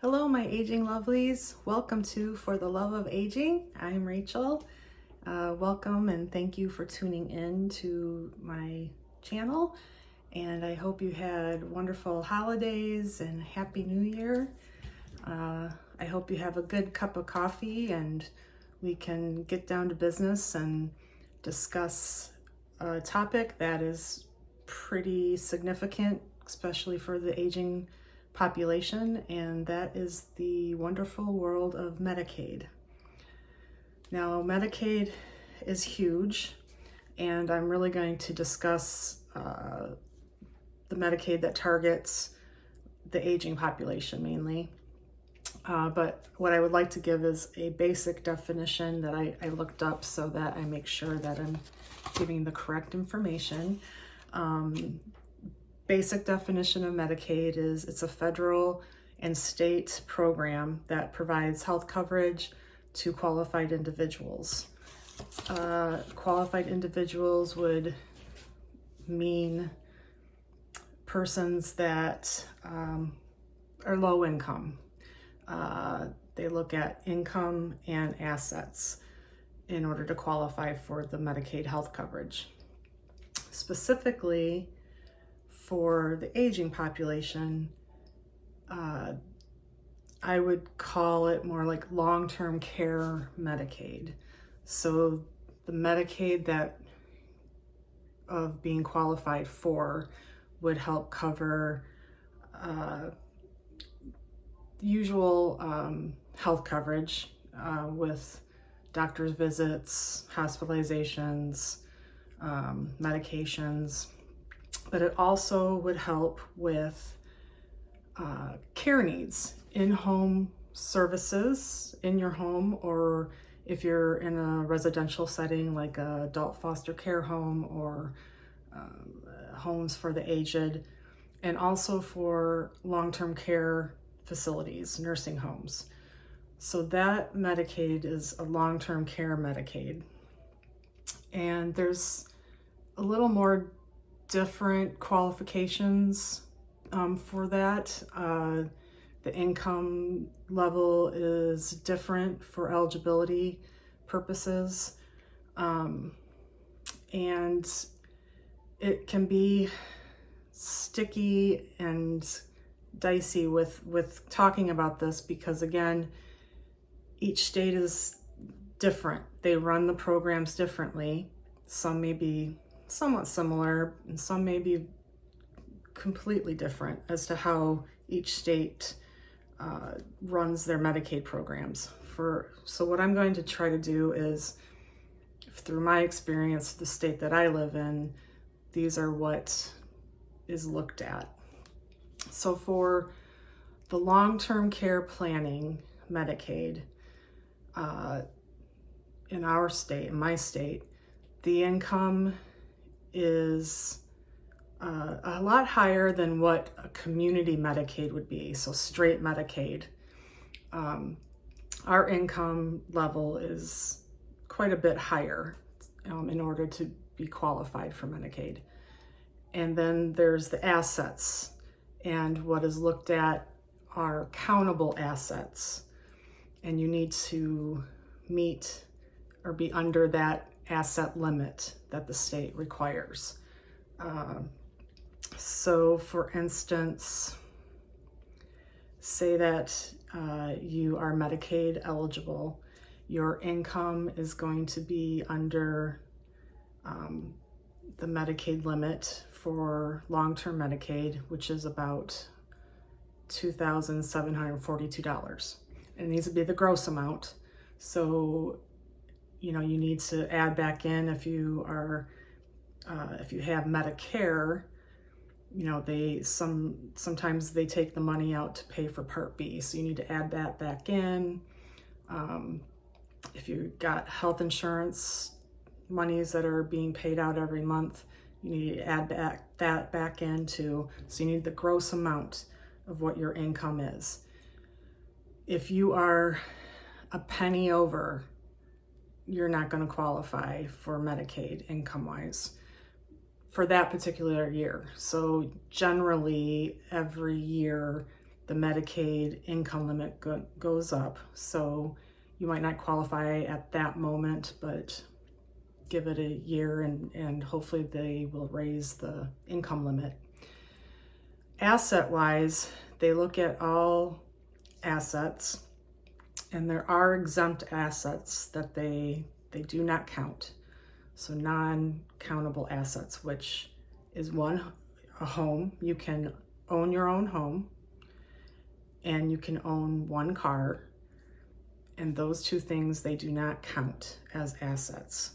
Hello, my aging lovelies. Welcome to For the Love of Aging. I'm Rachel. Welcome and thank you for tuning in to my channel. And I hope you had wonderful holidays and Happy New Year. I hope you have a good cup of coffee and we can get down to business and discuss a topic that is pretty significant, especially for the aging population, and that is the wonderful world of Medicaid. Now, Medicaid is huge, and I'm really going to discuss the Medicaid that targets the aging population mainly. But what I would like to give is a basic definition that I looked up so that I make sure that I'm giving the correct information. Basic definition of Medicaid is it's a federal and state program that provides health coverage to qualified individuals. Qualified individuals would mean persons that are low income. They look at income and assets in order to qualify for the Medicaid health coverage. Specifically, for the aging population, I would call it more like long-term care Medicaid. So the Medicaid that of being qualified for would help cover usual health coverage with doctor's visits, hospitalizations, medications. But it also would help with care needs, in-home services in your home, or if you're in a residential setting like an adult foster care home or homes for the aged, and also for long-term care facilities, nursing homes. So that Medicaid is a long-term care Medicaid. And there's a little more different qualifications for that. The income level is different for eligibility purposes, and it can be sticky and dicey with talking about this because, again, each state is different. They run the programs differently. Some may be somewhat similar, and some may be completely different as to how each state runs their Medicaid programs. So what I'm going to try to do is, through my experience, the state that I live in, these are what is looked at. So for the long-term care planning Medicaid, in our state, in my state, the income is a lot higher than what a community Medicaid would be, so straight Medicaid. Our income level is quite a bit higher in order to be qualified for Medicaid. And then there's the assets, and what is looked at are countable assets, and you need to meet or be under that asset limit that the state requires. So for instance, say that you are Medicaid eligible, your income is going to be under the Medicaid limit for long-term Medicaid, which is about $2,742. It needs to be the gross amount. So, you need to add back in if you are, if you have Medicare, sometimes they take the money out to pay for Part B. So you need to add that back in. If you've got health insurance monies that are being paid out every month, you need to add that back in too. So you need the gross amount of what your income is. If you are a penny over, you're not going to qualify for Medicaid income-wise for that particular year. So generally, every year the Medicaid income limit goes up. So you might not qualify at that moment, but give it a year and hopefully they will raise the income limit. Asset-wise, they look at all assets, and there are exempt assets that they do not count. So non-countable assets, which is a home. You can own your own home, and you can own one car, and those two things they do not count as assets.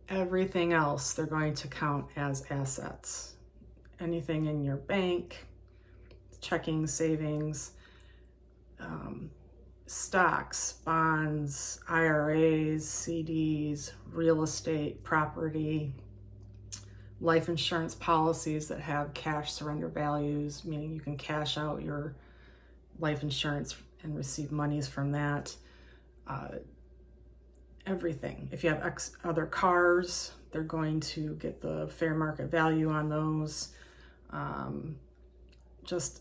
Everything else they're going to count as assets. Anything in your bank, checking, savings, stocks, bonds, IRAs, CDs, real estate, property, life insurance policies that have cash surrender values, meaning you can cash out your life insurance and receive monies from that. Everything. If you have other cars, they're going to get the fair market value on those.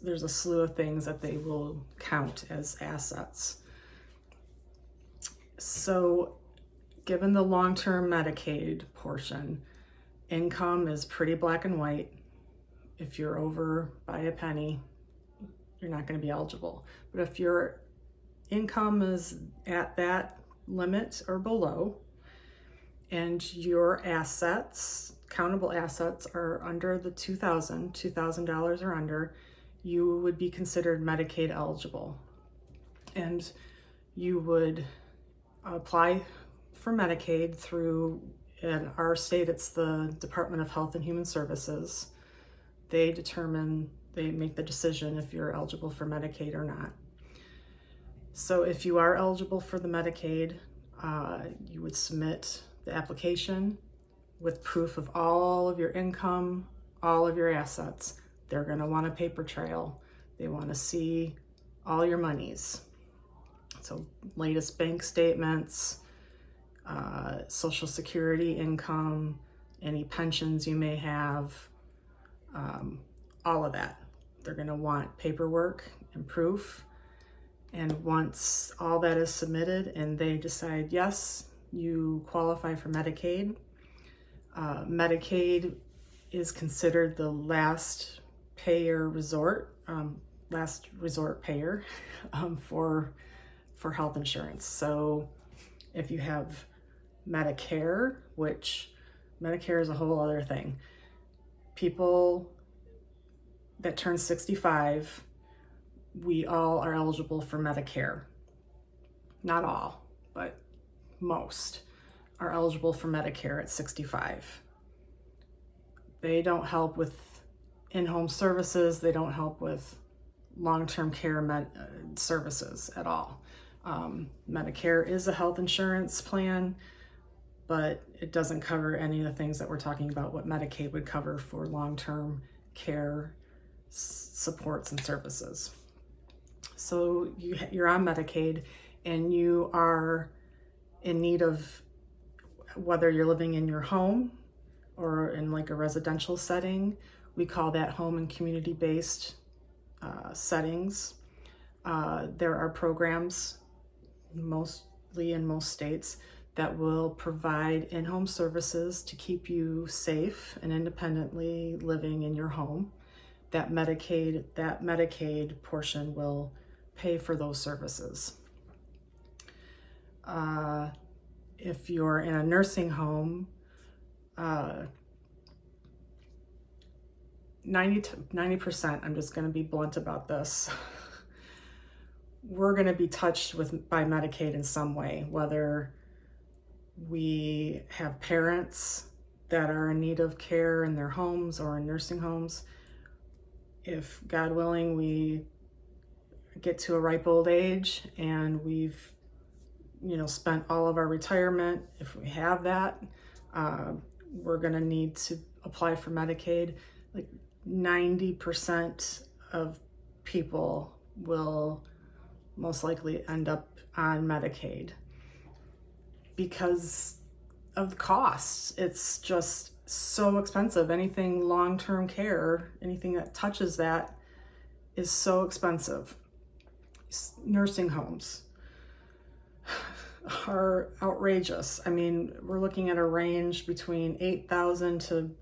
There's a slew of things that they will count as assets. So given the long-term Medicaid portion, income is pretty black and white. If you're over by a penny, you're not going to be eligible. But if your income is at that limit or below, and your assets, countable assets, are under the $2,000 or under, you would be considered Medicaid eligible. And you would apply for Medicaid through, in our state, it's the Department of Health and Human Services. They make the decision if you're eligible for Medicaid or not. So if you are eligible for the Medicaid, you would submit the application with proof of all of your income, all of your assets. They're going to want a paper trail. They want to see all your monies. So latest bank statements, Social Security income, any pensions you may have, all of that. They're going to want paperwork and proof. And once all that is submitted and they decide, yes, you qualify for Medicaid, Medicaid is considered the last resort payer for health insurance. So if you have Medicare, which Medicare is a whole other thing. People that turn 65, we all are eligible for Medicare. Not all, but most are eligible for Medicare at 65. They don't help with in-home services. They don't help with long-term care services at all. Medicare is a health insurance plan, but it doesn't cover any of the things that we're talking about, what Medicaid would cover for long-term care supports and services. So you're on Medicaid and you are in need of, whether you're living in your home or in like a residential setting, we call that home and community-based settings. There are programs, mostly in most states, that will provide in-home services to keep you safe and independently living in your home. That Medicaid portion will pay for those services. If you're in a nursing home, 90%, I'm just going to be blunt about this, we're going to be touched by Medicaid in some way, whether we have parents that are in need of care in their homes or in nursing homes. If, God willing, we get to a ripe old age and we've spent all of our retirement, if we have that, we're going to need to apply for Medicaid. Like 90% of people will most likely end up on Medicaid because of the costs. It's just so expensive. Anything long-term care, anything that touches that is so expensive. Nursing homes are outrageous. I mean, we're looking at a range between 8,000 to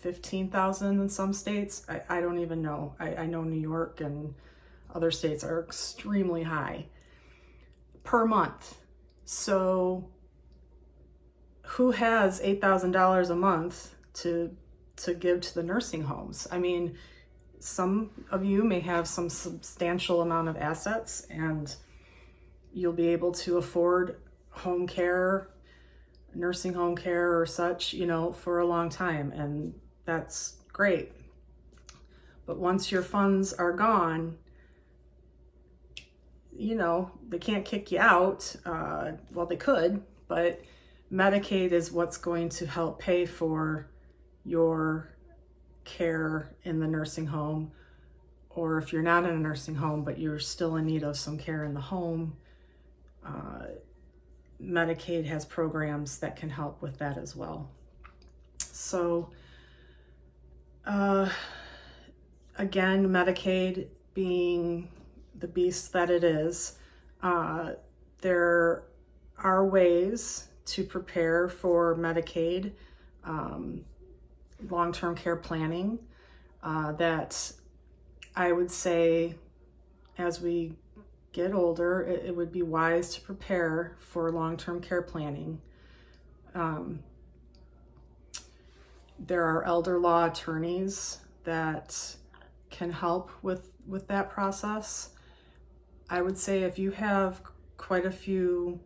15,000 in some states. I don't even know. I know New York and other states are extremely high per month. So who has $8,000 a month to give to the nursing homes? I mean, some of you may have some substantial amount of assets and you'll be able to afford home care, nursing home care or such, for a long time. And that's great. But once your funds are gone, they can't kick you out. Well, they could, but Medicaid is what's going to help pay for your care in the nursing home. Or if you're not in a nursing home, but you're still in need of some care in the home, Medicaid has programs that can help with that as well. So, again, Medicaid being the beast that it is, there are ways to prepare for Medicaid, long-term care planning, that I would say as we get older, it would be wise to prepare for long-term care planning. There are elder law attorneys that can help with that process. I would say if you have quite a few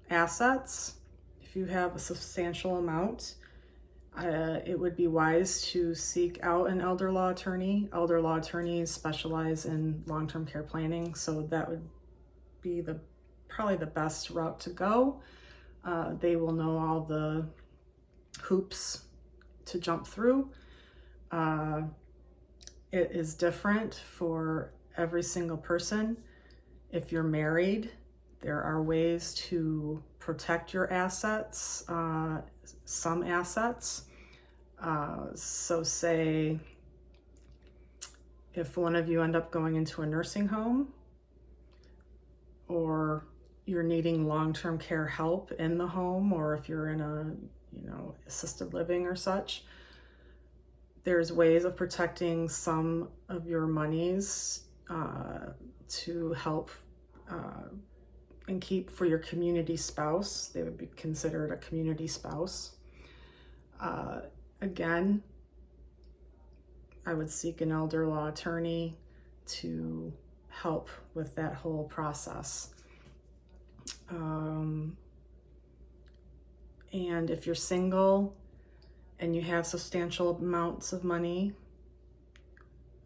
assets, if you have a substantial amount, it would be wise to seek out an elder law attorney. Elder law attorneys specialize in long-term care planning, so that would be probably the best route to go. They will know all the hoops to jump through. It is different for every single person. If you're married, there are ways to protect your assets, some assets. So say if one of you end up going into a nursing home, or you're needing long-term care help in the home, or if you're in a assisted living or such, there's ways of protecting some of your monies to help and keep for your community spouse. They would be considered a community spouse. Again, I would seek an elder law attorney to help with that whole process. And if you're single and you have substantial amounts of money,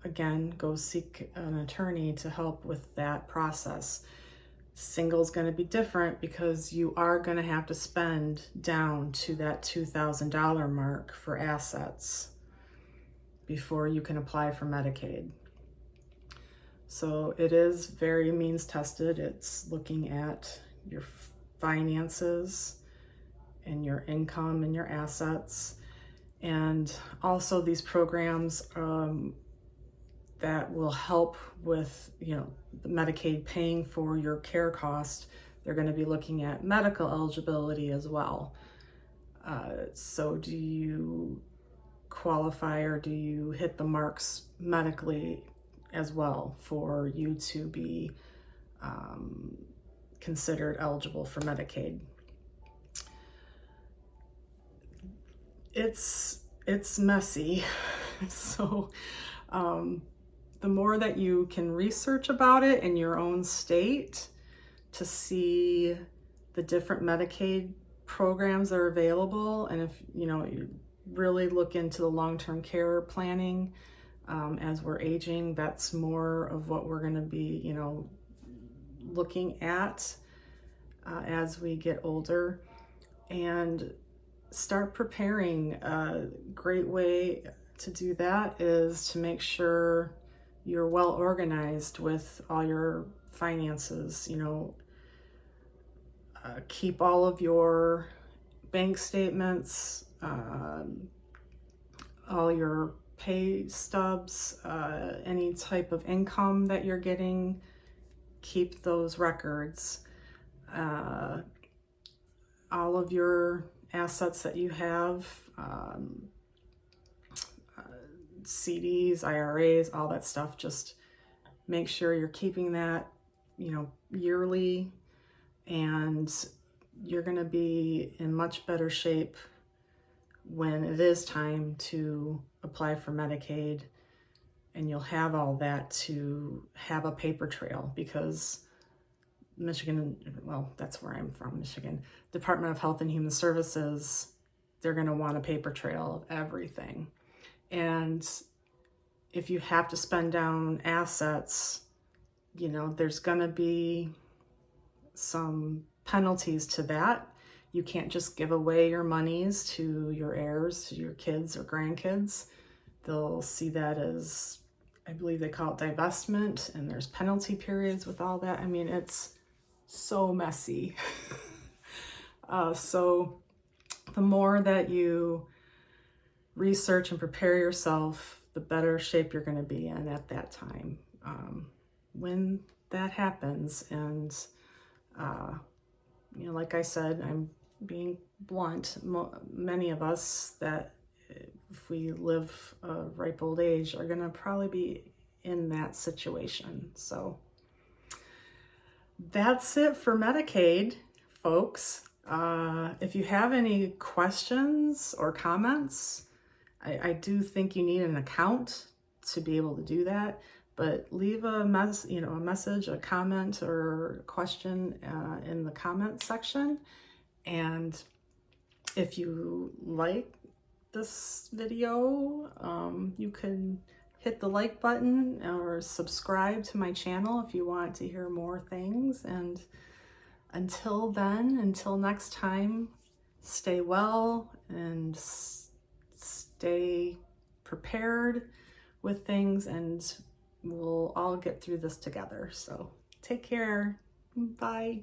again, go seek an attorney to help with that process. Single is going to be different because you are going to have to spend down to that $2,000 mark for assets before you can apply for Medicaid. So it is very means tested. It's looking at your finances and your income and your assets. And also these programs that will help with, the Medicaid paying for your care cost. They're going to be looking at medical eligibility as well. So do you qualify, or do you hit the marks medically as well for you to be considered eligible for Medicaid? It's messy. So the more that you can research about it in your own state to see the different Medicaid programs that are available, and if you really look into the long-term care planning as we're aging, that's more of what we're going to be looking at as we get older, and start preparing. A great way to do that is to make sure you're well organized with all your finances. Keep all of your bank statements, all your pay stubs, any type of income that you're getting, keep those records. All of your assets that you have, CDs, IRAs, all that stuff, just make sure you're keeping that, yearly, and you're going to be in much better shape when it is time to apply for Medicaid, and you'll have all that to have a paper trail, because Michigan, well, that's where I'm from, Michigan, Department of Health and Human Services, they're going to want a paper trail of everything. And if you have to spend down assets, there's going to be some penalties to that. You can't just give away your monies to your heirs, to your kids or grandkids. They'll see that as, I believe they call it divestment, and there's penalty periods with all that. I mean, it's so messy. So the more that you research and prepare yourself, the better shape you're going to be in at that time when that happens. And like I said, I'm being blunt, many of us that if we live a ripe old age are going to probably be in that situation. So that's it for Medicaid, folks. If you have any questions or comments, I do think you need an account to be able to do that, but leave a message, a comment, or a question in the comment section. And if you like this video, you can hit the like button or subscribe to my channel if you want to hear more things. And until then, until next time, stay well and stay prepared with things, and we'll all get through this together. So take care. Bye.